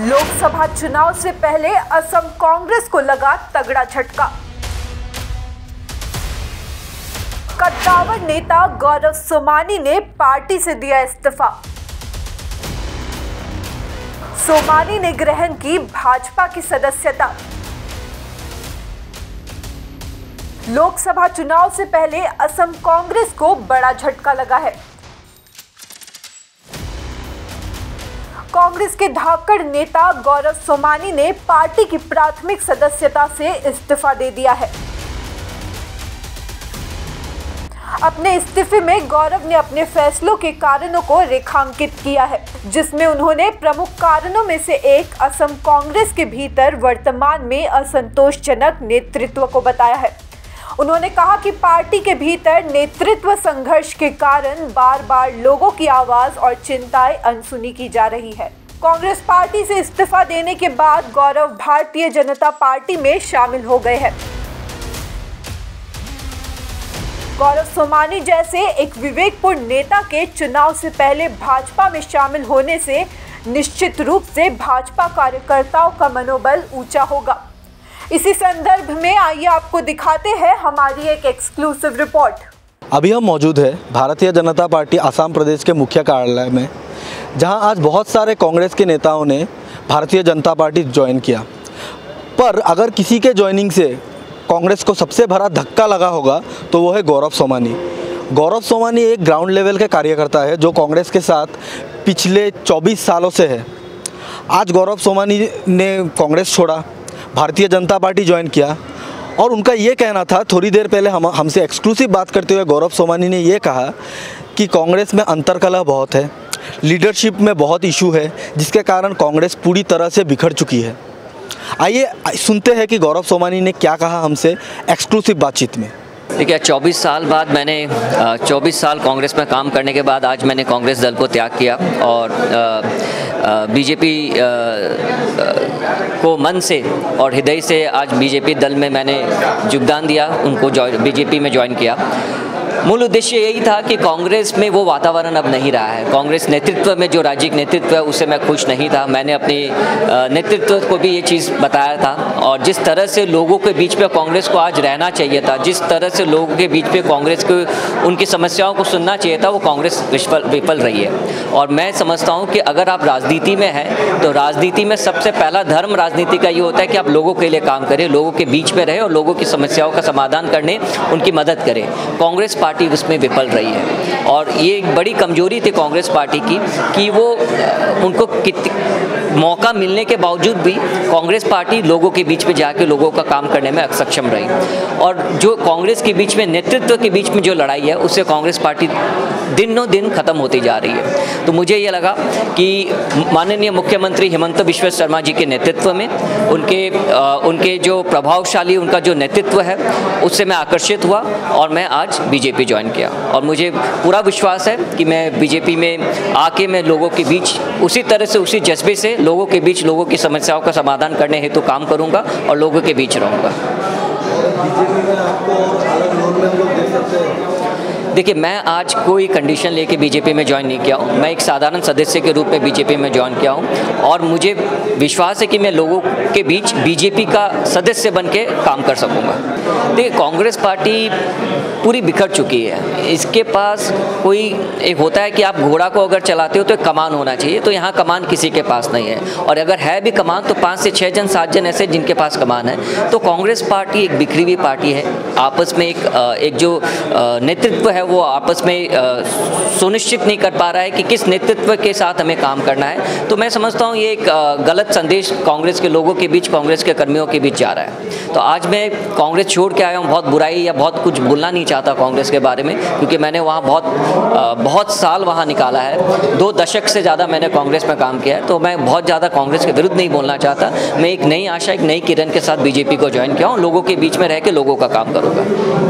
लोकसभा चुनाव से पहले असम कांग्रेस को लगा तगड़ा झटका। कद्दावर नेता गौरव सोमानी ने पार्टी से दिया इस्तीफा। सोमानी ने ग्रहण की भाजपा की सदस्यता। लोकसभा चुनाव से पहले असम कांग्रेस को बड़ा झटका लगा है। कांग्रेस के धाकड़ नेता गौरव सोमानी ने पार्टी की प्राथमिक सदस्यता से इस्तीफा दे दिया है। अपने इस्तीफे में गौरव ने अपने फैसलों के कारणों को रेखांकित किया है, जिसमें उन्होंने प्रमुख कारणों में से एक असम कांग्रेस के भीतर वर्तमान में असंतोषजनक नेतृत्व को बताया है। उन्होंने कहा कि पार्टी के भीतर नेतृत्व संघर्ष के कारण बार बार लोगों की आवाज और चिंताएं अनसुनी की जा रही है। कांग्रेस पार्टी से इस्तीफा देने के बाद गौरव भारतीय जनता पार्टी में शामिल हो गए हैं। गौरव सोमानी जैसे एक विवेकपूर्ण नेता के चुनाव से पहले भाजपा में शामिल होने से निश्चित रूप से भाजपा कार्यकर्ताओं का मनोबल ऊंचा होगा। इसी संदर्भ में आइए आपको दिखाते हैं हमारी एक एक्सक्लूसिव रिपोर्ट। अभी हम मौजूद है भारतीय जनता पार्टी असम प्रदेश के मुख्य कार्यालय में, जहां आज बहुत सारे कांग्रेस के नेताओं ने भारतीय जनता पार्टी ज्वाइन किया। पर अगर किसी के ज्वाइनिंग से कांग्रेस को सबसे बड़ा धक्का लगा होगा तो वो है गौरव सोमानी। गौरव सोमानी एक ग्राउंड लेवल के कार्यकर्ता है जो कांग्रेस के साथ पिछले 24 सालों से है। आज गौरव सोमानी ने कांग्रेस छोड़ा, भारतीय जनता पार्टी ज्वाइन किया और उनका ये कहना था, थोड़ी देर पहले हमसे एक्सक्लूसिव बात करते हुए गौरव सोमानी ने ये कहा कि कांग्रेस में अंतर्कलह बहुत है, लीडरशिप में बहुत इशू है, जिसके कारण कांग्रेस पूरी तरह से बिखर चुकी है। आइए सुनते हैं कि गौरव सोमानी ने क्या कहा हमसे एक्सक्लूसिव बातचीत में। देखिए, 24 साल बाद मैंने 24 साल कांग्रेस में काम करने के बाद आज मैंने कांग्रेस दल को त्याग किया और बीजेपी को मन से और हृदय से आज बीजेपी दल में मैंने योगदान दिया, उनको बीजेपी में ज्वाइन किया। मूल उद्देश्य यही था कि कांग्रेस में वो वातावरण अब नहीं रहा है। कांग्रेस नेतृत्व में जो राज्य नेतृत्व है उससे मैं खुश नहीं था। मैंने अपने नेतृत्व को भी ये चीज़ बताया था और जिस तरह से लोगों के बीच में कांग्रेस को आज रहना चाहिए था, जिस तरह से लोगों के बीच में कांग्रेस को उनकी समस्याओं को सुनना चाहिए था, वो कांग्रेस विफल रही है। और मैं समझता हूँ कि अगर आप राजनीति में हैं तो राजनीति में सबसे पहला धर्म राजनीति का ये होता है कि आप लोगों के लिए काम करें, लोगों के बीच में रहें और लोगों की समस्याओं का समाधान करने उनकी मदद करें। कांग्रेस पार्टी उसमें विफल रही है और ये एक बड़ी कमजोरी थी कांग्रेस पार्टी की कि वो उनको मौका मिलने के बावजूद भी कांग्रेस पार्टी लोगों के बीच में जाके लोगों का काम करने में सक्षम रही। और जो कांग्रेस के बीच में नेतृत्व के बीच में जो लड़ाई है उससे कांग्रेस पार्टी दिनों दिन खत्म होती जा रही है। तो मुझे ये लगा कि माननीय मुख्यमंत्री हिमंत बिश्व शर्मा जी के नेतृत्व में उनके जो प्रभावशाली उनका जो नेतृत्व है उससे मैं आकर्षित हुआ और मैं आज बीजेपी ज्वाइन किया। और मुझे पूरा विश्वास है कि मैं बीजेपी में आके मैं लोगों के बीच उसी तरह से उसी जज्बे से लोगों के बीच लोगों की समस्याओं का समाधान करने हेतु काम करूंगा और लोगों के बीच रहूंगा। बीजेपी में आपको अलग रोल में हम लोग देख सकते हैं। देखिए, मैं आज कोई कंडीशन लेके बीजेपी में ज्वाइन नहीं किया हूँ। मैं एक साधारण सदस्य के रूप में बीजेपी में ज्वाइन किया हूँ और मुझे विश्वास है कि मैं लोगों के बीच बीजेपी का सदस्य बन के काम कर सकूँगा। देखिए, कांग्रेस पार्टी पूरी बिखर चुकी है। इसके पास कोई एक होता है कि आप घोड़ा को अगर चलाते हो तो एक कमान होना चाहिए, तो यहाँ कमान किसी के पास नहीं है। और अगर है भी कमान तो 5 से 6 जन 7 जन ऐसे जिनके पास कमान है। तो कांग्रेस पार्टी एक बिखरी हुई पार्टी है। आपस में एक जो नेतृत्व है वो आपस में सुनिश्चित नहीं कर पा रहा है कि किस नेतृत्व के साथ हमें काम करना है। तो मैं समझता हूँ ये एक गलत संदेश कांग्रेस के लोगों के बीच, कांग्रेस के कर्मियों के बीच जा रहा है। तो आज मैं कांग्रेस छोड़ के आया हूँ। बहुत बुराई या बहुत कुछ बोलना नहीं चाहता कांग्रेस के बारे में, क्योंकि मैंने वहाँ बहुत साल वहाँ निकाला है। 2 दशक से ज़्यादा मैंने कांग्रेस में काम किया है। तो मैं बहुत ज़्यादा कांग्रेस के विरुद्ध नहीं बोलना चाहता। मैं एक नई आशा, एक नई किरण के साथ बीजेपी को ज्वाइन किया हूँ। लोगों के बीच में रह के लोगों का काम करूँगा।